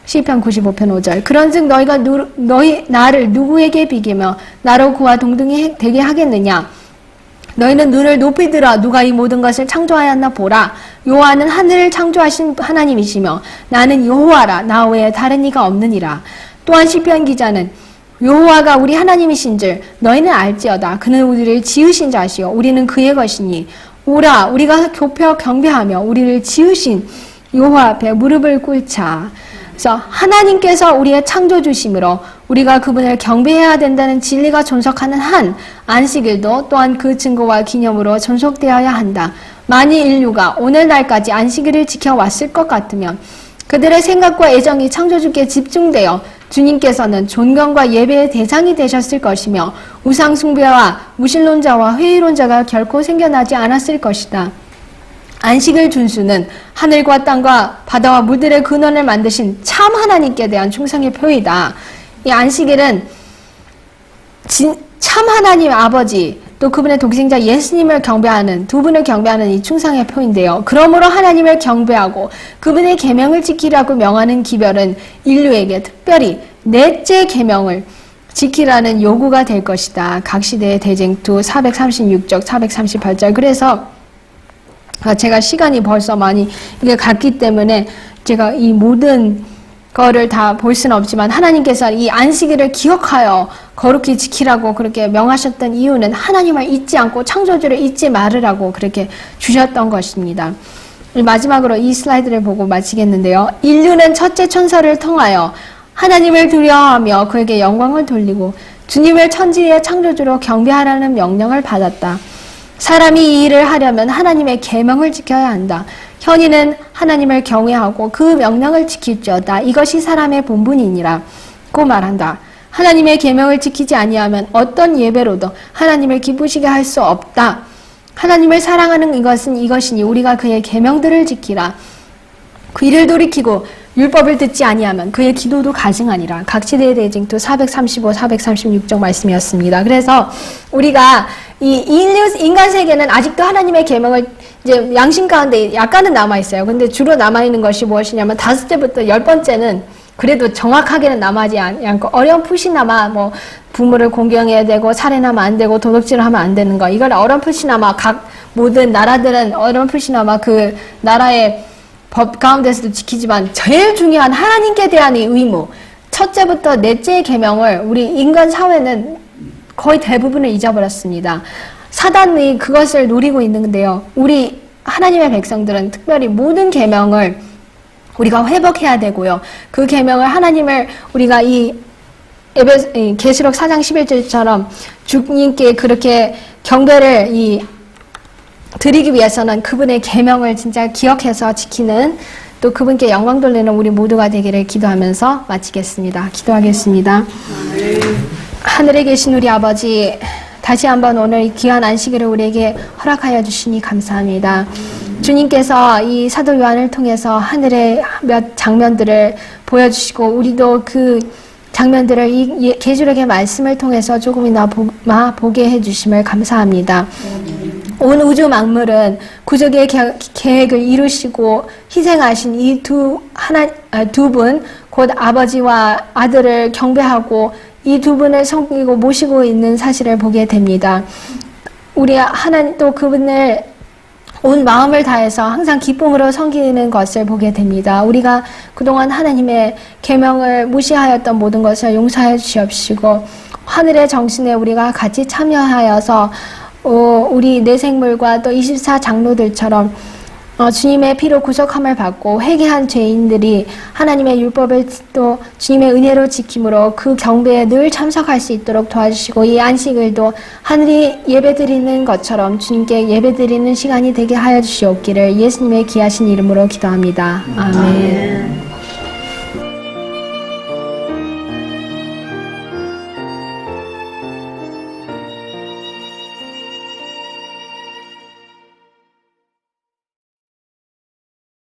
[SPEAKER 1] 시편 95편 5절. 그런즉 너희가 나를 누구에게 비기며 나로 그와 동등히 되게 하겠느냐? 너희는 눈을 높이 들어 누가 이 모든 것을 창조하였나 보라. 여호와는 하늘을 창조하신 하나님이시며 나는 여호와라. 나 외에 다른 이가 없느니라. 또한 시편 기자는 여호와가 우리 하나님이신줄 너희는 알지어다. 그는 우리를 지으신 자시요 우리는 그의 것이니 오라 우리가 교표 경배하며 우리를 지으신 여호와 앞에 무릎을 꿇자. 그래서 하나님께서 우리의 창조주심으로 우리가 그분을 경배해야 된다는 진리가 존속하는 한 안식일도 또한 그 증거와 기념으로 존속되어야 한다. 만일 인류가 오늘날까지 안식일을 지켜왔을 것 같으면 그들의 생각과 애정이 창조주께 집중되어 주님께서는 존경과 예배의 대상이 되셨을 것이며 우상 숭배와 무신론자와 회의론자가 결코 생겨나지 않았을 것이다. 안식일 준수는 하늘과 땅과 바다와 물들의 근원을 만드신 참 하나님께 대한 충성의 표이다. 이 안식일은 참 하나님 아버지 또 그분의 독생자 예수님을 경배하는 두 분을 경배하는 이 충성의 표인데요. 그러므로 하나님을 경배하고 그분의 계명을 지키라고 명하는 기별은 인류에게 특별히 넷째 계명을 지키라는 요구가 될 것이다. 각 시대의 대쟁투 436쪽 438절. 그래서 제가 시간이 벌써 많이 이게 갔기 때문에 제가 이 모든 거를 다 볼 수는 없지만 하나님께서 이 안식일을 기억하여 거룩히 지키라고 그렇게 명하셨던 이유는 하나님을 잊지 않고 창조주를 잊지 말으라고 그렇게 주셨던 것입니다. 마지막으로 이 슬라이드를 보고 마치겠는데요. 인류는 첫째 천사를 통하여 하나님을 두려워하며 그에게 영광을 돌리고 주님을 천지의 창조주로 경배하라는 명령을 받았다. 사람이 이 일을 하려면 하나님의 계명을 지켜야 한다. 현인은 하나님을 경외하고 그 명령을 지킬지어다. 이것이 사람의 본분이니라 고 말한다. 하나님의 계명을 지키지 아니하면 어떤 예배로도 하나님을 기쁘시게 할 수 없다. 하나님을 사랑하는 이것은 이것이니 우리가 그의 계명들을 지키라. 그 일을 돌이키고 율법을 듣지 아니하면 그의 기도도 가증하니라. 각 시대의 대징투 435, 436쪽 말씀이었습니다. 그래서 우리가 이 인간 세계는 아직도 하나님의 계명을 이제 양심 가운데 약간은 남아 있어요. 근데 주로 남아 있는 것이 무엇이냐면 5제부터 10번째는 그래도 정확하게는 남아지 않고 어렴풋이나마 뭐 부모를 공경해야 되고 살인하면 안 되고 도둑질을 하면 안 되는 거, 이걸 어렴풋이나마 각 모든 나라들은 어렴풋이나마 그 나라의 법 가운데서도 지키지만 제일 중요한 하나님께 대한 이 의무, 첫째부터 넷째의 계명을 우리 인간 사회는 거의 대부분을 잊어버렸습니다. 사단이 그것을 노리고 있는데요. 우리 하나님의 백성들은 특별히 모든 계명을 우리가 회복해야 되고요. 그 계명을 하나님을 우리가 이 계시록 4장 11절처럼 주님께 그렇게 경배를 드리기 위해서는 그분의 계명을 진짜 기억해서 지키는, 또 그분께 영광 돌리는 우리 모두가 되기를 기도하면서 마치겠습니다. 기도하겠습니다. 하늘에 계신 우리 아버지, 다시 한번 오늘 이 귀한 안식일을 우리에게 허락하여 주시니 감사합니다. 주님께서 이 사도 요한을 통해서 하늘의 몇 장면들을 보여주시고 우리도 그 장면들을 이 계시록의 말씀을 통해서 조금이나마 보게 해주심을 감사합니다. 온 우주 만물은 구속의 계획을 이루시고 희생하신 이 두 분, 곧 아버지와 아들을 경배하고 이 두 분을 섬기고 모시고 있는 사실을 보게 됩니다. 우리 하나님 또 그분을 온 마음을 다해서 항상 기쁨으로 섬기는 것을 보게 됩니다. 우리가 그동안 하나님의 계명을 무시하였던 모든 것을 용서해 주시옵시고 하늘의 정신에 우리가 같이 참여하여서 우리 내 생물과 또 24장로들처럼 주님의 피로 구속함을 받고 회개한 죄인들이 하나님의 율법을 또 주님의 은혜로 지킴으로 그 경배에 늘 참석할 수 있도록 도와주시고 이 안식일도 하늘이 예배드리는 것처럼 주님께 예배드리는 시간이 되게 하여 주시옵기를 예수님의 귀하신 이름으로 기도합니다. 아멘.